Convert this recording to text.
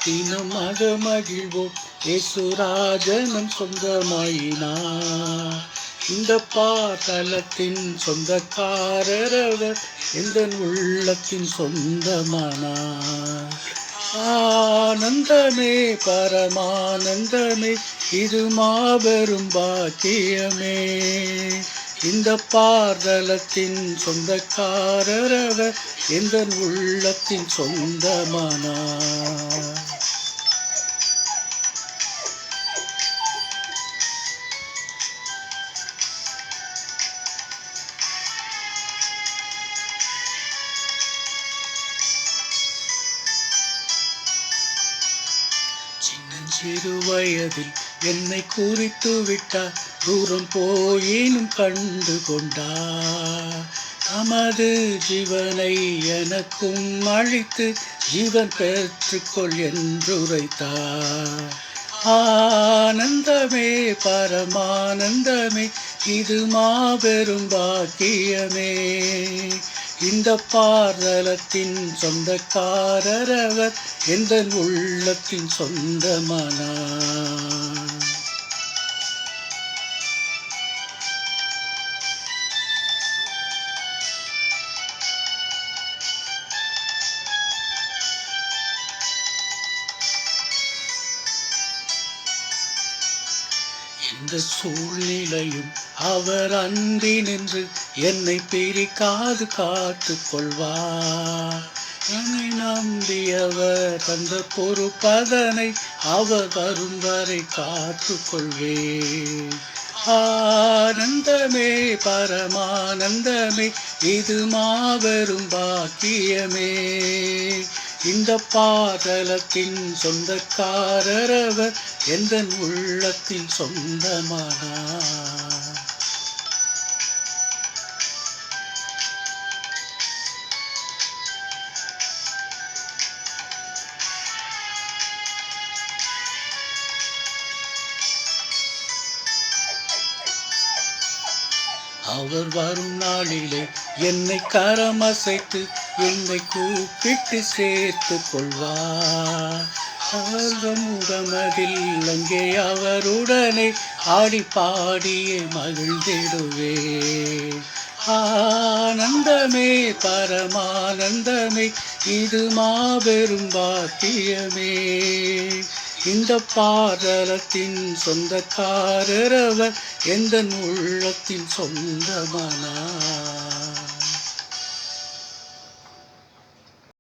தினம் மகிழ்வோம் இயேசுராஜனம் சொந்தமாயினார். இந்த பாதலத்தின் சொந்தக்காரரவர் எந்த உள்ளத்தின் சொந்தமானார். ஆனந்தமே பரமானந்தமே இது மாபெரும் பாக்கியமே. இந்த பாதலத்தின் சொந்தக்காரரவர் எந்த உள்ளத்தின் சொந்தமானார். சிறு வயதில் என்னை குறித்து விட்டார், தூரம் போயினும் கண்டு கொண்டார். தமது ஜீவனை எனக்கும் அளித்து ஜீவன் பெற்றுக்கொள் என்றுரைத்தார். ஆனந்தமே பரமானந்தமே இது மாபெரும் பாக்கியமே. இந்த பாதலத்தின் சொந்தக்காரரவர் எந்த உள்ளத்தின் சொந்தமானார். இந்த சூழ்நிலையும் அவர் அன்றி நின்று என்னை பிரிக்காது காத்து கொள்வார். என்னை நம்பியவர் தந்த பொறுப்பதனை அவர் வரும் வரை காத்து கொள்வேன். ஆனந்தமே பரமானந்தமே இது மாபெரும் பாக்கியமே. இந்த பாதலத்தின் சொந்தக்காரரவர் எந்த உள்ளத்தின் சொந்தமானார். அவர் வரும் நாளிலே என்னை கரமசைத்து என்னை கூப்பிட்டு சேர்த்து கொள்வார். அவர் முகமதில் அங்கே அவருடனே ஆடி பாடியே மகிழ்ந்திடுவே. ஆனந்தமே பரமானந்தமே இது மாபெரும் பாக்கியமே. இந்த பாதலத்தின் சொந்தக்காரரவர் எந்த உள்ளத்தின் சொந்தமானார்.